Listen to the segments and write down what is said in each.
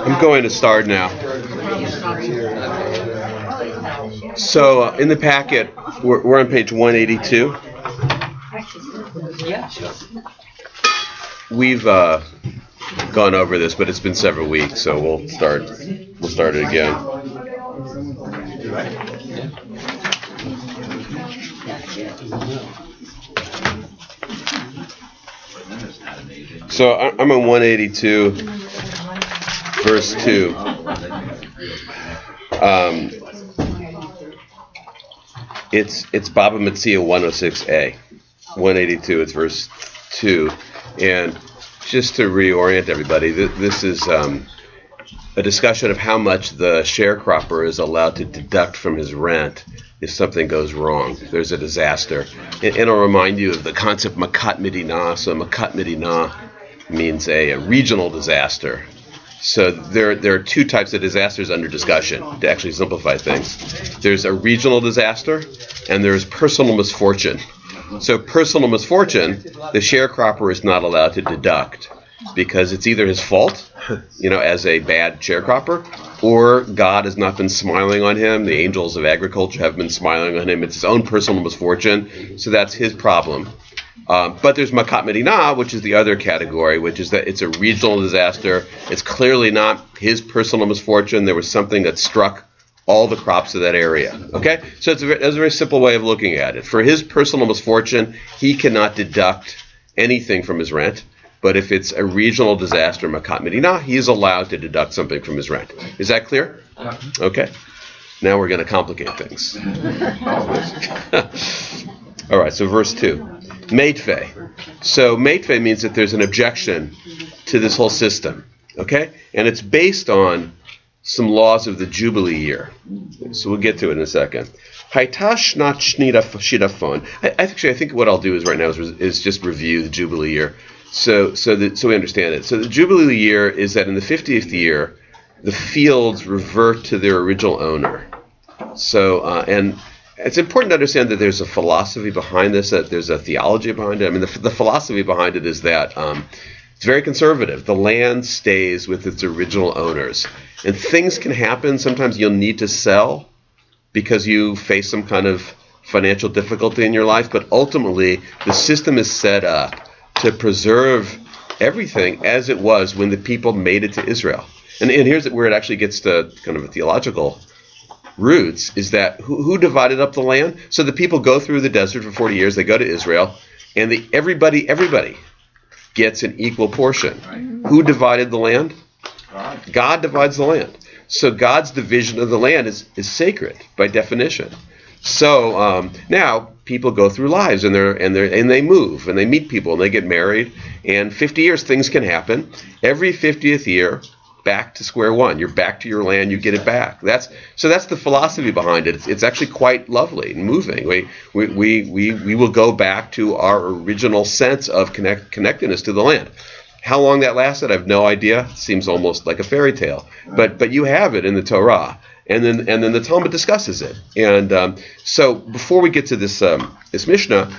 I'm going to start now. So in the packet, we're on page 182. We've gone over this, but it's been several weeks, so we'll start it again. So I'm on 182, verse 2. It's Baba Metzia 106a. 182, it's verse 2. And just to reorient everybody, this is a discussion of how much the sharecropper is allowed to deduct from his rent if something goes wrong, if there's a disaster. And I'll remind you of the concept Makat Medina. So Makat Medina means a regional disaster. So there are two types of disasters under discussion, to actually simplify things. There's a regional disaster, and there's personal misfortune. So personal misfortune, the sharecropper is not allowed to deduct because it's either his fault, as a bad sharecropper, or God has not been smiling on him. The angels of agriculture have been smiling on him. It's his own personal misfortune, so that's his problem. But there's Makat Medina, which is the other category, which is that it's a regional disaster. It's clearly not his personal misfortune. There was something that struck all the crops of that area. Okay? So that's a very simple way of looking at it. For his personal misfortune, he cannot deduct anything from his rent. But if it's a regional disaster, Makat Medina, he is allowed to deduct something from his rent. Is that clear? Okay. Now we're going to complicate things. All right, so verse 2. Meitve. So meitve means that there's an objection to this whole system. Okay? And it's based on some laws of the Jubilee year. So we'll get to it in a second. Haitash not shidafon. I think what I'll do is right now is just review the Jubilee year. So we understand it. So the Jubilee year is that in the 50th year, the fields revert to their original owner. So, and it's important to understand that there's a philosophy behind this, that there's a theology behind it. I mean, the philosophy behind it is that it's very conservative. The land stays with its original owners. And things can happen. Sometimes you'll need to sell because you face some kind of financial difficulty in your life. But ultimately, the system is set up to preserve everything as it was when the people made it to Israel. And here's where it actually gets to kind of a theological roots, is that who divided up the land? So the people go through the desert for 40 years, they go to Israel, and everybody gets an equal portion. Right. Who divided the land? God divides the land. So God's division of the land is sacred by definition. So now people go through lives and they move and they meet people and they get married, and 50 years things can happen. Every 50th year, back to square one. You're back to your land. You get it back. That's the philosophy behind it. It's actually quite lovely and moving. We will go back to our original sense of connectedness to the land. How long that lasted, I have no idea. It seems almost like a fairy tale. But you have it in the Torah, and then the Talmud discusses it. And so before we get to this Mishnah,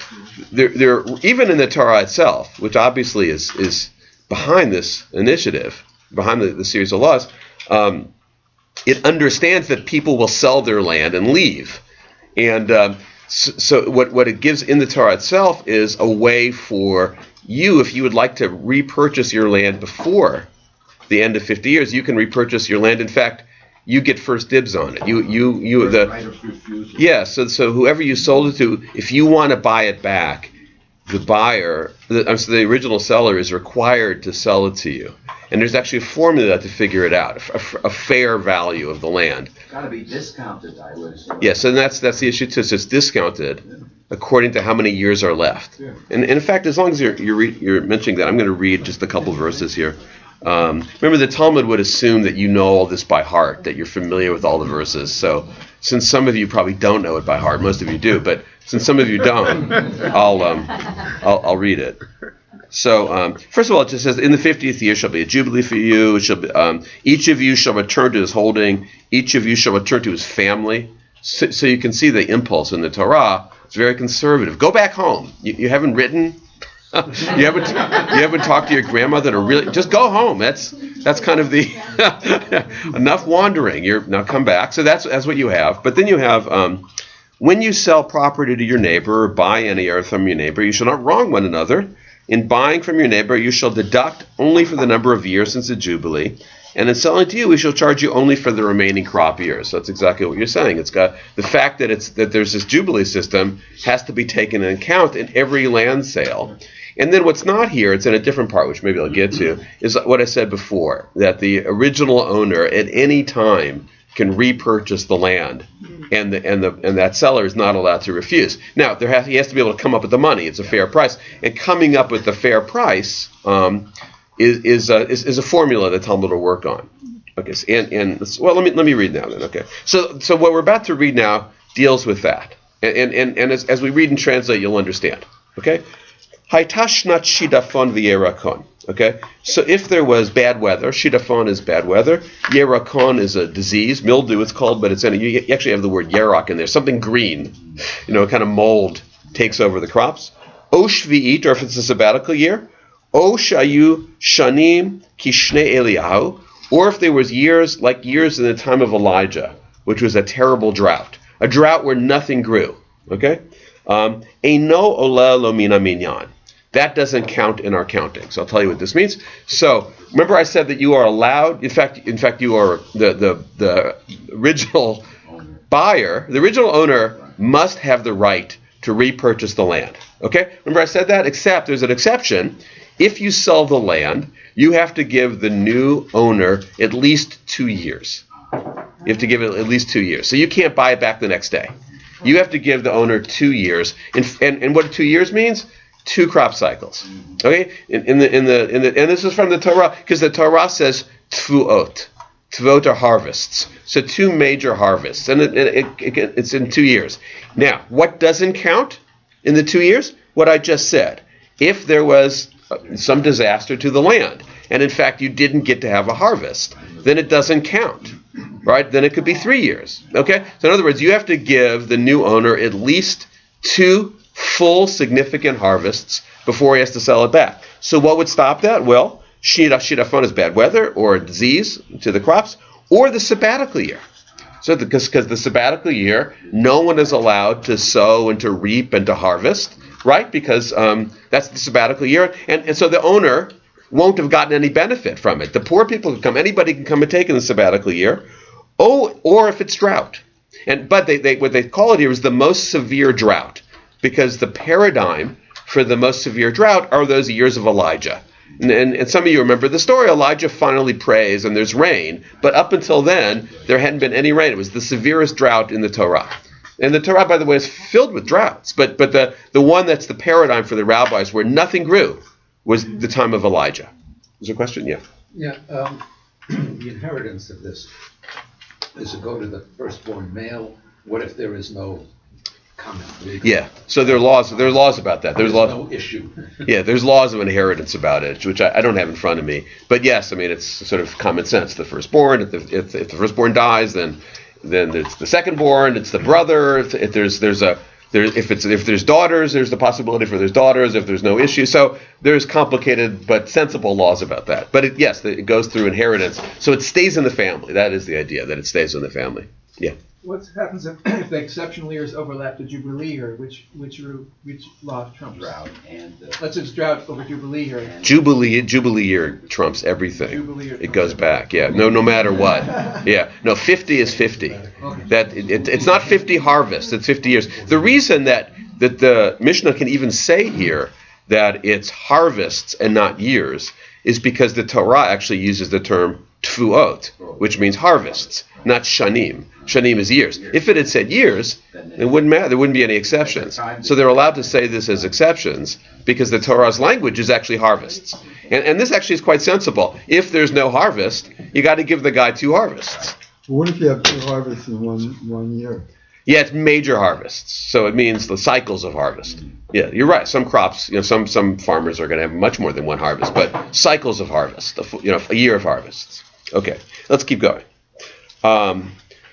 there even in the Torah itself, which obviously is behind this initiative, behind the series of laws, it understands that people will sell their land and leave. And so what it gives in the Torah itself is a way for you, if you would like to repurchase your land before the end of 50 years, you can repurchase your land. In fact, you get first dibs on it. You the right of refusal. Yeah. So whoever you sold it to, if you want to buy it back, the buyer, the original seller, is required to sell it to you. And there's actually a formula to figure it out, a fair value of the land. It's got to be discounted, I would assume. Yes, and that's the issue too. So it's discounted according to how many years are left. Yeah. And in fact, as long as you're mentioning that, I'm going to read just a couple verses here. Remember, the Talmud would assume that you know all this by heart, that you're familiar with all the verses. So since some of you probably don't know it by heart, most of you do, but since some of you don't, I'll read it. So first of all, it just says, in the 50th year shall be a jubilee for you. It shall be, each of you shall return to his holding. Each of you shall return to his family. So you can see the impulse in the Torah. It's very conservative. Go back home. You haven't written You haven't talked to your grandmother to really just go home. That's kind of the enough wandering. You're now come back. So that's what you have. But then you have when you sell property to your neighbor or buy any earth from your neighbor, you shall not wrong one another. In buying from your neighbor, you shall deduct only for the number of years since the Jubilee. And in selling to you, we shall charge you only for the remaining crop years. So that's exactly what you're saying. It's got the fact that there's this Jubilee system has to be taken into account in every land sale. And then what's not here, it's in a different part, which maybe I'll get to, is what I said before, that the original owner at any time can repurchase the land, and that seller is not allowed to refuse. Now, he has to be able to come up with the money. It's a fair price, and coming up with the fair price is a formula that Talmud will work on. Okay, let me read now then. Okay, so what we're about to read now deals with that, and as we read and translate, you'll understand. Okay, Haytashnat shidafon v'yerakon. Okay, so if there was bad weather, shidafon is bad weather, yerakon is a disease, mildew it's called, but you actually have the word yerak in there, something green, kind of mold takes over the crops. Osh v'it, or if it's a sabbatical year, O shayu shanim kishne Eliyahu, or if there was years in the time of Elijah, which was a terrible drought, a drought where nothing grew. Okay, eino ola lo mina minyan. That doesn't count in our counting. So I'll tell you what this means. So remember, I said that you are allowed. In fact, you are the original buyer. The original owner must have the right to repurchase the land. Okay, remember I said that. Except there's an exception. If you sell the land, you have to give the new owner at least 2 years. You have to give it at least 2 years. So you can't buy it back the next day. You have to give the owner 2 years. And what 2 years means? 2 crop cycles. Okay? And this is from the Torah, because the Torah says tvuot. Tvuot are harvests. So 2 major harvests. And it's in 2 years. Now, what doesn't count in the 2 years? What I just said. If there was some disaster to the land, and in fact you didn't get to have a harvest, then it doesn't count. Right? Then it could be 3 years. Okay? So in other words, you have to give the new owner at least 2 full significant harvests before he has to sell it back. So what would stop that? Well, shidafon is bad weather or a disease to the crops, or the sabbatical year. So because the sabbatical year, no one is allowed to sow and to reap and to harvest, right? Because that's the sabbatical year, and so the owner won't have gotten any benefit from it. The poor people can come, anybody can come and take in the sabbatical year, or if it's drought. But what they call it here is the most severe drought, because the paradigm for the most severe drought are those years of Elijah. And some of you remember the story. Elijah finally prays and there's rain, but up until then, there hadn't been any rain. It was the severest drought in the Torah. And the Torah, by the way, is filled with droughts, but the one that's the paradigm for the rabbis where nothing grew was the time of Elijah. Is there a question? Yeah. Yeah. The inheritance of this, does it go to the firstborn male? What if there is no comment? Yeah. So there are laws about that. There's laws. No issue. Yeah, there's laws of inheritance about it, which I don't have in front of me. But yes, I mean, it's sort of common sense. The firstborn, if the firstborn dies, then it's the secondborn, it's the brother. If there's daughters, there's the possibility for there's daughters if there's no issue. So there's complicated but sensible laws about that. But it goes through inheritance, so it stays in the family. That is the idea, that it stays in the family. Yeah. What happens if the exceptional years overlap the Jubilee year? Which law trumps? Drought and Let's say it's drought over Jubilee year. Jubilee year trumps everything. It goes back. Yeah. No matter what. Yeah. No, 50 is 50. Okay. That it's not 50 harvests. It's 50 years. The reason that the Mishnah can even say here that it's harvests and not years is because the Torah actually uses the term tfuot, which means harvests, not shanim. Shanim is years. If it had said years, it wouldn't matter. There wouldn't be any exceptions. So they're allowed to say this as exceptions because the Torah's language is actually harvests. And this actually is quite sensible. If there's no harvest, you got to give the guy 2 harvests. What if you have 2 harvests in one year? Yeah, it's major harvests. So it means the cycles of harvest. Yeah, you're right. Some crops, some farmers are going to have much more than 1 harvest, but cycles of harvest, a year of harvests. Okay, let's keep going.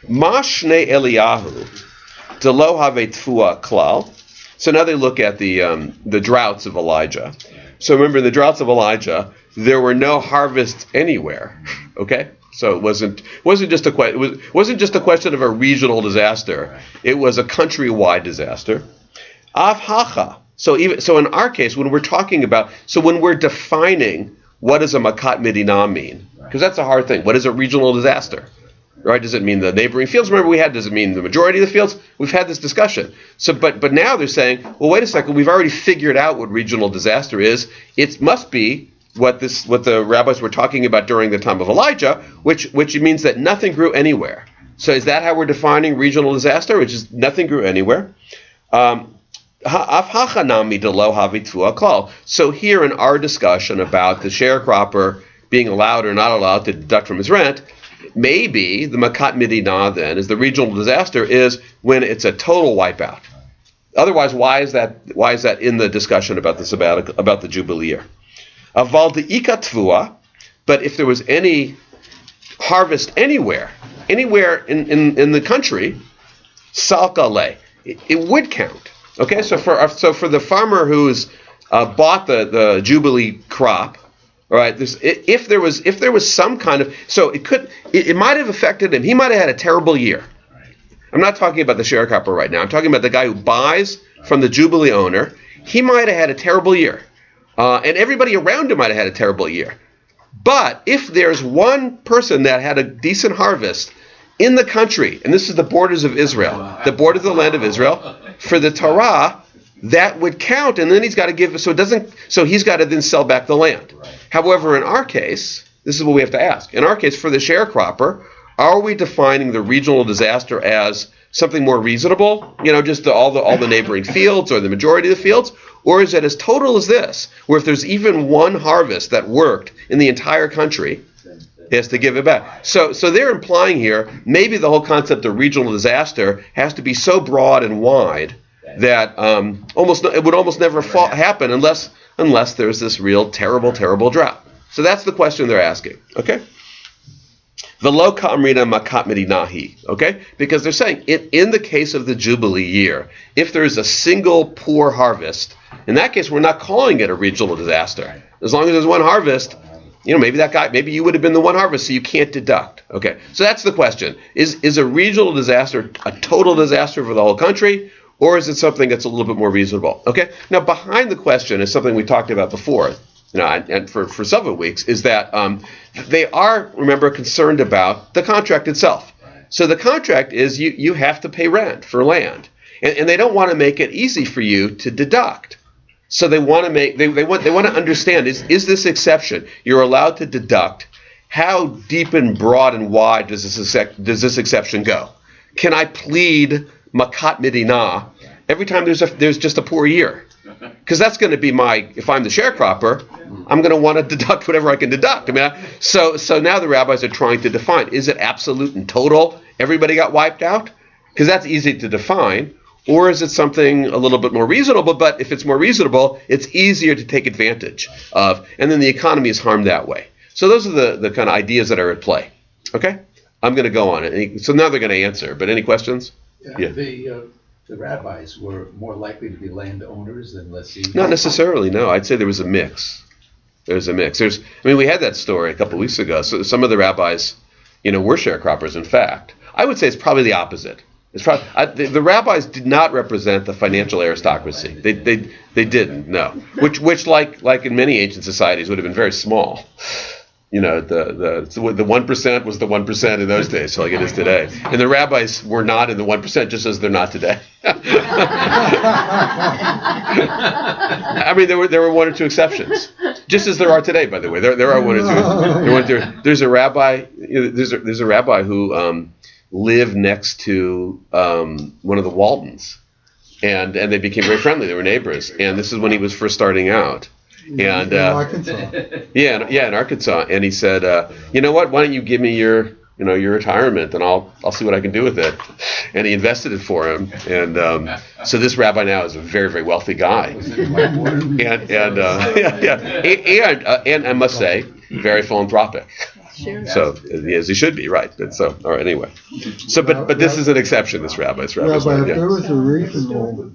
Ma shnei Eliyahu delo have tfua klal So now they look at the droughts of Elijah. So remember, in the droughts of Elijah, there were no harvests anywhere. Okay, so it wasn't just a question of a regional disaster. It was a countrywide disaster. Avhacha. So in our case, when we're talking about, when we're defining what does a makat medina mean, because that's a hard thing. What is a regional disaster? Right? Does it mean the neighboring fields? Remember we had, does it mean the majority of the fields? We've had this discussion. So, but now they're saying, well, wait a second, we've already figured out what regional disaster is. It must be what the rabbis were talking about during the time of Elijah, which means that nothing grew anywhere. So is that how we're defining regional disaster, which is nothing grew anywhere? So here in our discussion about the sharecropper being allowed or not allowed to deduct from his rent, maybe the makat medina then is the regional disaster is when it's a total wipeout. Otherwise, why is that in the discussion about the sabbatical, about the Jubilee year? Aval de'ika tvua, but if there was any harvest anywhere in the country, salka le, it would count. Okay, so for the farmer who's bought the Jubilee crop, all right, if there was some kind of, so it might have affected him. He might have had a terrible year. I'm not talking about the sharecropper right now. I'm talking about the guy who buys from the Jubilee owner. He might have had a terrible year, and everybody around him might have had a terrible year. But if there's one person that had a decent harvest in the country, and this is the borders of Israel, the border of the land of Israel, for the Torah, that would count, and then he's got to give. So he's got to then sell back the land. Right. However, in our case, this is what we have to ask. In our case, for the sharecropper, are we defining the regional disaster as something more reasonable? Just all the neighboring fields or the majority of the fields, or is it as total as this, where if there's even one harvest that worked in the entire country, he has to give it back. So they're implying here maybe the whole concept of regional disaster has to be so broad and wide that it would almost never happen unless there's this real terrible drought. So that's the question they're asking. Okay. Velo ka'amrina makat medinahi. Okay, because they're saying in the case of the Jubilee year, if there's a single poor harvest, in that case we're not calling it a regional disaster. As long as there's one harvest. Maybe you would have been the one harvest, so you can't deduct. Okay, so that's the question. Is a regional disaster a total disaster for the whole country, or is it something that's a little bit more reasonable? Okay, now behind the question is something we talked about before, and for several weeks, is that they are, remember, concerned about the contract itself. So the contract is you have to pay rent for land, and they don't want to make it easy for you to deduct. So they want to understand, is this exception you're allowed to deduct, how deep and broad and wide does this exception go? Can I plead makat medina every time there's just a poor year? Because that's going to be if I'm the sharecropper, I'm going to want to deduct whatever I can deduct. So now the rabbis are trying to define, is it absolute and total? Everybody got wiped out? Because that's easy to define. Or is it something a little bit more reasonable? But if it's more reasonable, it's easier to take advantage of. And then the economy is harmed that way. So those are the kind of ideas that are at play. Okay? I'm going to go on it. So now they're going to answer. But any questions? Yeah. The rabbis were more likely to be landowners than lessees? Not necessarily, no. I'd say there was a mix. There's a mix. We had that story a couple weeks ago. So some of the rabbis, were sharecroppers, in fact. I would say it's probably the opposite. It's probably, the rabbis did not represent the financial aristocracy. They didn't, no. Which like in many ancient societies would have been very small. The 1% was the 1% in those days, like it is today. And the rabbis were not in the 1%, just as they're not today. There were one or two exceptions, just as there are today. By the way, there are one or two. There's a rabbi. There's a rabbi who lived next to one of the Waltons, and they became very friendly. They were neighbors, and this is when he was first starting out. And in Arkansas. In Arkansas. And he said, you know what? Why don't you give me your retirement, and I'll see what I can do with it. And he invested it for him. And so this rabbi now is a very, very wealthy guy. And I must say, very philanthropic. So as he should be, right? And so, all right. Anyway, so but this is an exception. This rabbi's Rabbi, if right, there was a reasonable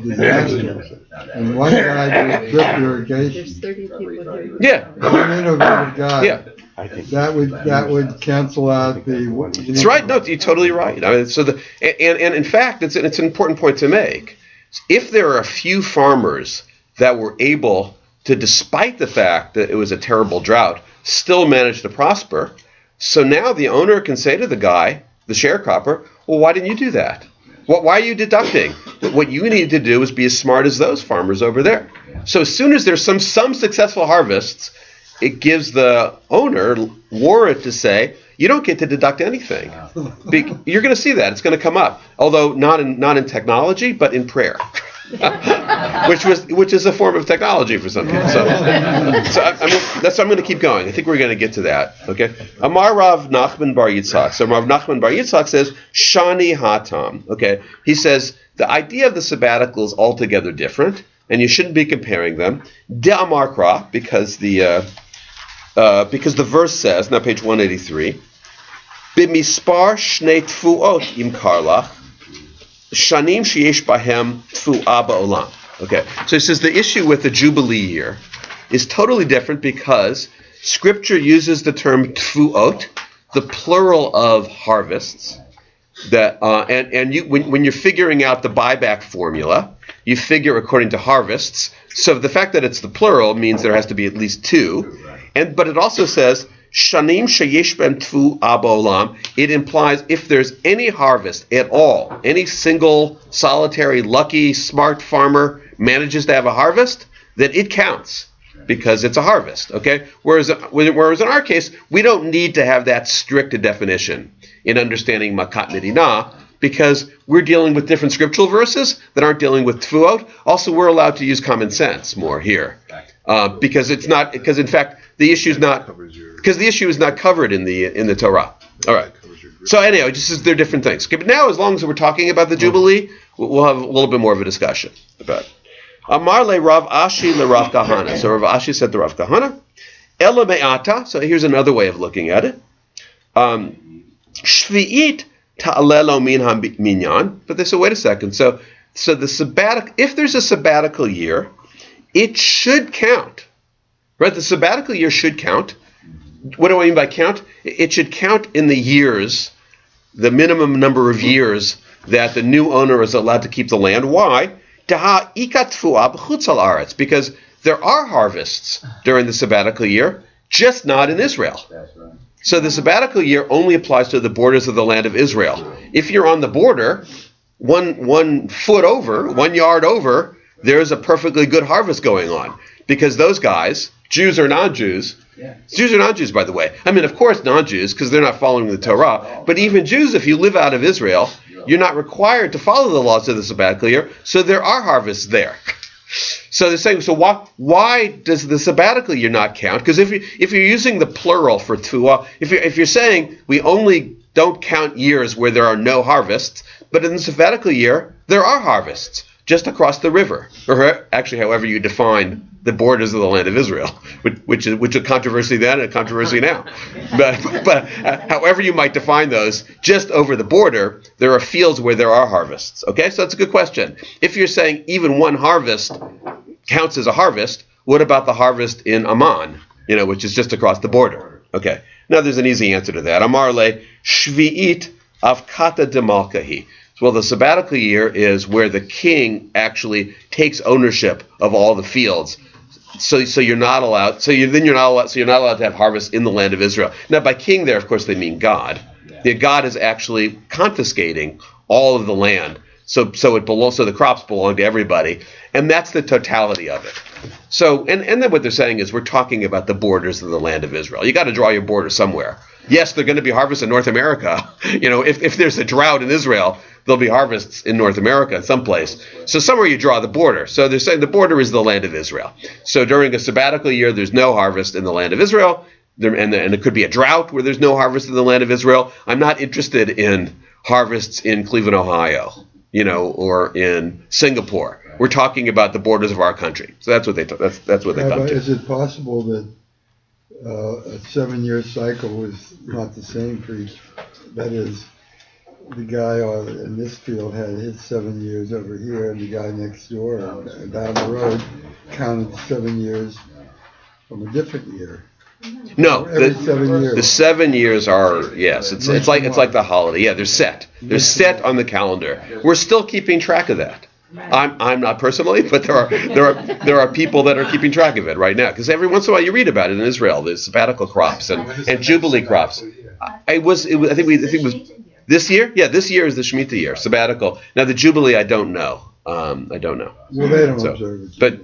disaster, and one guy did drip irrigation, There's 30 people here. Yeah, one innovative guy, yeah. that would cancel out the. That's right. No, you're totally right. I mean, so and in fact, it's an important point to make. If there are a few farmers that were able to, despite the fact that it was a terrible drought, still manage to prosper, so now the owner can say to the guy, the sharecropper, well, why didn't you do that? Why are you deducting? What you need to do is be as smart as those farmers over there. So as soon as there's some successful harvests, it gives the owner warrant to say, you don't get to deduct anything. You're going to see that. It's going to come up. Although not in technology, but in prayer. which is a form of technology for some people. So I'm going to keep going. I think we're going to get to that. Okay. Amar Rav Nachman Bar Yitzhak. So Rav Nachman Bar Yitzhak says Shani Hatam. Okay. He says the idea of the sabbatical is altogether different, and you shouldn't be comparing them. De Amar Kra, because the verse says, now page 183, B'mispar shnei tfuot im karlach, shanim sheyesh bahem tfu'a ba'olam. Okay, so it says the issue with the Jubilee year is totally different because Scripture uses the term tfuot, the plural of harvests, that and you when you're figuring out the buyback formula, you figure according to harvests. So the fact that it's the plural means there has to be at least two. But it also says shanim sheyesh b'hem tfu'a ba'olam. It implies if there's any harvest at all, any single solitary lucky smart farmer manages to have a harvest, then it counts because it's a harvest. Okay. Whereas in our case, we don't need to have that strict a definition in understanding makat medina, because we're dealing with different scriptural verses that aren't dealing with tfuot. Also, we're allowed to use common sense more here, because in fact the issue is not covered in the Torah. All right. So anyway, they're different things. Okay, but now, as long as we're talking about the Jubilee, we'll have a little bit more of a discussion about it. Amar le Rav Ashi le Rav Kahana. So Rav Ashi said to Rav Kahana, Ela me'ata. So here's another way of looking at it. Shvi'it ta'alelo min ha-minyan. But they said, wait a second. So the sabbatical, if there's a sabbatical year, it should count. Right? The sabbatical year should count. What do I mean by count? It should count in the years, the minimum number of years that the new owner is allowed to keep the land. Why? Because there are harvests during the sabbatical year, just not in Israel. That's right. So the sabbatical year only applies to the borders of the land of Israel. If you're on the border, one foot over, 1 yard over, there's a perfectly good harvest going on. Because those guys, Jews or non-Jews, Jews are non-Jews, by the way. I mean, of course, non-Jews, because they're not following the Torah. But even Jews, if you live out of Israel, you're not required to follow the laws of the sabbatical year. So there are harvests there. So they're saying, so why does the sabbatical year not count? Because if you're using the plural for tuah, if you're saying we only don't count years where there are no harvests, but in the sabbatical year there are harvests just across the river, or actually, however you define the borders of the land of Israel, which is a controversy then and a controversy now. But however you might define those, just over the border, there are fields where there are harvests. Okay, so that's a good question. If you're saying even one harvest counts as a harvest, what about the harvest in Amman, which is just across the border? Okay, now there's an easy answer to that. Amar le shvi'it avkata demalkahi. Well, the sabbatical year is where the king actually takes ownership of all the fields. So you're not allowed. So you're not allowed to have harvest in the land of Israel. Now, by king there, of course, they mean God. The God is actually confiscating all of the land. So the crops belong to everybody, and that's the totality of it. So and then what they're saying is we're talking about the borders of the land of Israel. You got to draw your border somewhere. Yes, they're going to be harvests in North America. If there's a drought in Israel, there'll be harvests in North America someplace. So somewhere you draw the border. So they're saying the border is the land of Israel. So during a sabbatical year, there's no harvest in the land of Israel. And it could be a drought where there's no harvest in the land of Israel. I'm not interested in harvests in Cleveland, Ohio, or in Singapore. We're talking about the borders of our country. So that's what they come to. Is it possible that a 7-year cycle was not the same for each. That is, the guy in this field had his 7 years over here, and the guy next door down the road counted 7 years from a different year. No, Every 7 years. the 7 years are, yes, it's like the holiday. Yeah, they're set. They're set on the calendar. We're still keeping track of that. I'm not personally, but there are people that are keeping track of it right now, because every once in a while you read about it in Israel. There's sabbatical crops and jubilee crops. I think it was this year. Yeah, this year is the Shemitah year, sabbatical. Now the jubilee, I don't know. Well, they don't observe it. But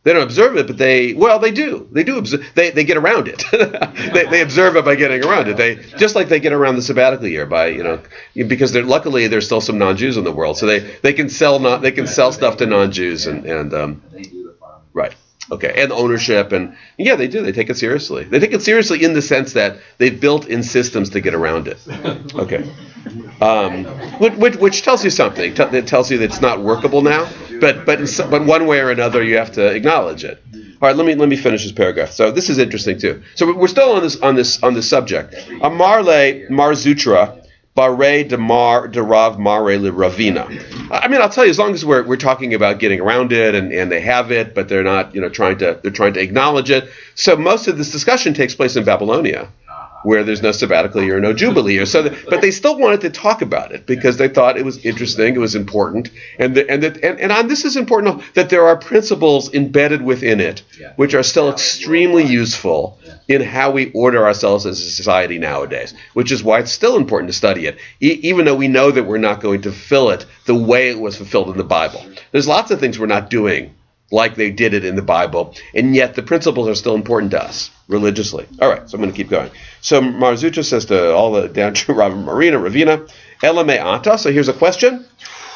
they don't observe it, but they do. They do observe. They get around it. they observe it by getting around it. They just like they get around the sabbatical year by because luckily there's still some non-Jews in the world, so they can sell stuff to non-Jews and right. Okay, and ownership and yeah, they do. They take it seriously. They take it seriously in the sense that they've built in systems to get around it. Okay, which tells you something. It tells you that it's not workable now. But one way or another, you have to acknowledge it. All right, let me finish this paragraph. So this is interesting too. So we're still on this subject. Amarle Mar Zutra. Bare de Mar de Rav Mare le Ravina. I mean, I'll tell you, as long as we're talking about getting around it and they have it, but they're not, trying to acknowledge it. So most of this discussion takes place in Babylonia, where there's no sabbatical year, no jubilee year. But they still wanted to talk about it because they thought it was interesting, it was important, and this is important that there are principles embedded within it, which are still extremely useful in how we order ourselves as a society nowadays. Which is why it's still important to study it, even though we know that we're not going to fulfill it the way it was fulfilled in the Bible. There's lots of things we're not doing like they did it in the Bible, and yet the principles are still important to us religiously. All right, so I'm going to keep going. So Mar Zutra says to all the down to Rav Marina, Ravina, Elame Anta. So here's a question: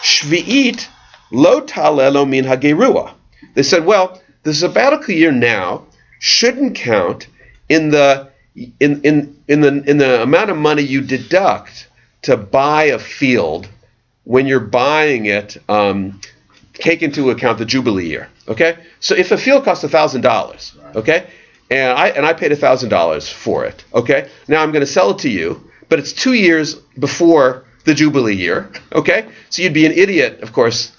Shvi'it lo talelo min hagerua. They said, well, the sabbatical year now shouldn't count in the amount of money you deduct to buy a field when you're buying it. Take into account the jubilee year. Okay, so if a field costs $1,000, okay, and I paid $1,000 for it, okay, now I'm going to sell it to you, but it's 2 years before the jubilee year, okay, so you'd be an idiot, of course,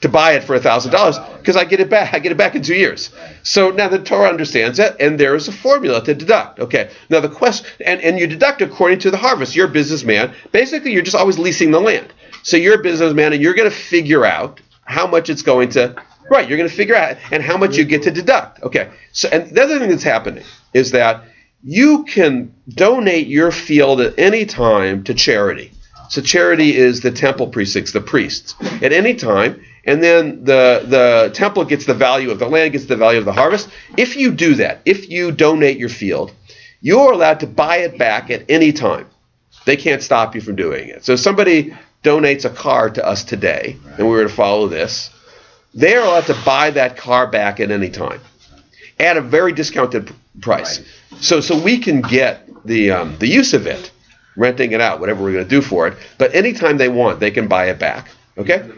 to buy it for $1,000 because I get it back in 2 years. So now the Torah understands that, and there is a formula to deduct. Okay, now the question, and you deduct according to the harvest. You're a businessman. Basically, you're just always leasing the land. So you're a businessman, and you're going to figure out how much it's going to. Right, you're going to figure out and how much you get to deduct. Okay, so and the other thing that's happening is that you can donate your field at any time to charity. So charity is the temple precincts, the priests, at any time, and then the temple gets the value of the land, gets the value of the harvest. If you do that, if you donate your field, you're allowed to buy it back at any time. They can't stop you from doing it. So if somebody donates a car to us today, and we were to follow this, they're allowed to buy that car back at any time at a very discounted price. Right. So we can get the use of it, renting it out, whatever we're going to do for it. But anytime they want, they can buy it back. Okay?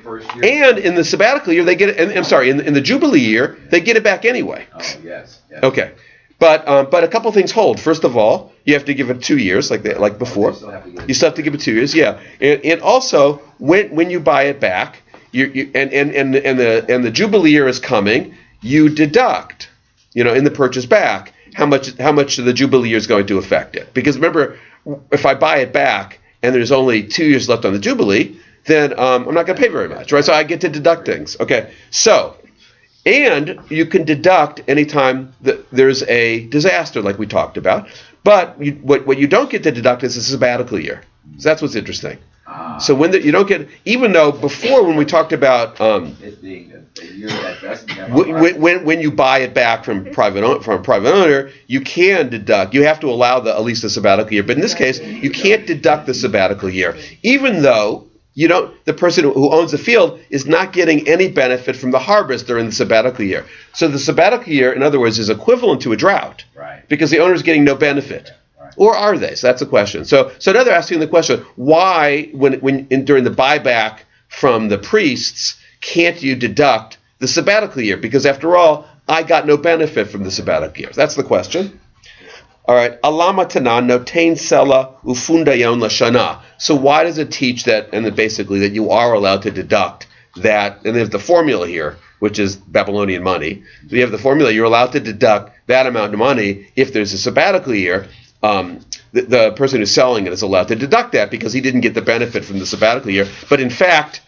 And in the sabbatical year, they get it. I'm sorry, in the jubilee year, they get it back anyway. Oh, yes. Okay. But a couple things hold. First of all, you have to give it 2 years, like before. You still have to give it 2 years, yeah. And also, when you buy it back, and the jubilee year is coming, you deduct, in the purchase back, how much the jubilee year is going to affect it. Because remember, if I buy it back and there's only 2 years left on the jubilee, then I'm not going to pay very much, right? So I get to deduct things. Okay, so, and you can deduct anytime that there's a disaster like we talked about, but what you don't get to deduct is a sabbatical year. So that's what's interesting. So you don't get, even though before when we talked about it being a year that doesn't have when you buy it back from a private owner, you can deduct. You have to allow at least the sabbatical year, but in this case, you can't deduct the sabbatical year, even though the person who owns the field is not getting any benefit from the harvest during the sabbatical year. So the sabbatical year, in other words, is equivalent to a drought, right? Because the owner is getting no benefit. Or are they? So that's the question. So now they're asking the question: why, during the buyback from the priests, can't you deduct the sabbatical year? Because after all, I got no benefit from the sabbatical year. That's the question. All right, alama tanan notain sela ufundayon lashana. So why does it teach that, and then basically that you are allowed to deduct that, and there's the formula here, which is Babylonian money. So you have the formula, you're allowed to deduct that amount of money if there's a sabbatical year. The person who's selling it is allowed to deduct that because he didn't get the benefit from the sabbatical year. But in fact,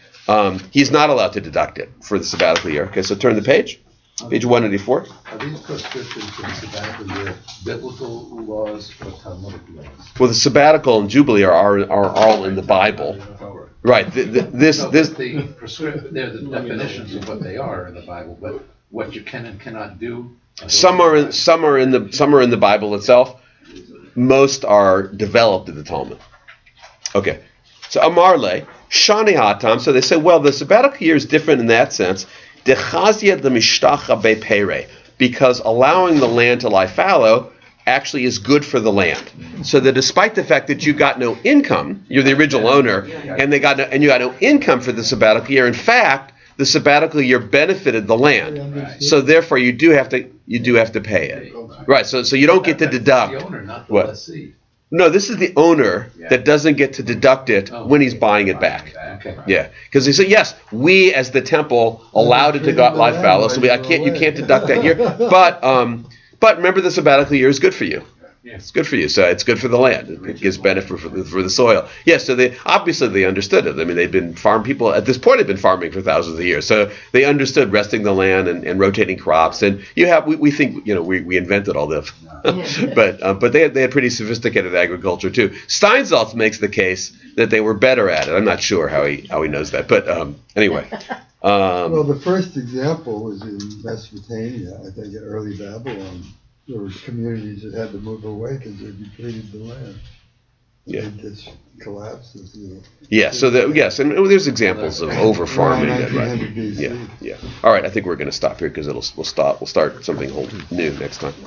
he's not allowed to deduct it for the sabbatical year. Okay, so turn the page. Page 184. Are these proscriptions for the sabbatical year biblical laws or Talmudic laws? Well, the sabbatical and jubilee are all in the Bible. Right. They're the definitions of what they are in the Bible, but what you can and cannot do. Some are in the Bible itself. Most are developed in the Talmud. Okay. So Amarle, Shani Hatam. So they say, well, the sabbatical year is different in that sense. Because allowing the land to lie fallow actually is good for the land. So that despite the fact that you got no income, you're the original owner, and you got no income for the sabbatical year. In fact, the sabbatical year benefited the land. So therefore, you do have to pay it. Right. So you don't get to deduct. The owner, not the What? lessee. No, this is the owner that doesn't get to deduct it when he's buying it back. Okay. Yeah, because they say yes, we as the temple allowed it to go lie fallow, so you can't deduct that year. But remember, the sabbatical year is good for you. It's good for you, so it's good for the land. It gives benefit for the soil. Yeah, so they understood it. I mean, people at this point have been farming for thousands of years, so they understood resting the land and rotating crops. And we think we invented all this, but they had pretty sophisticated agriculture too. Steinsaltz makes the case that they were better at it. I'm not sure how he knows that, but anyway. Well, the first example was in Mesopotamia, I think in early Babylon. There were communities that had to move away because they depleted the land. Yeah. It just collapses. Yeah. So and there's examples of over farming. Around Right. 1900 BC. Yeah. All right. I think we're going to stop here because we'll start something whole new next time.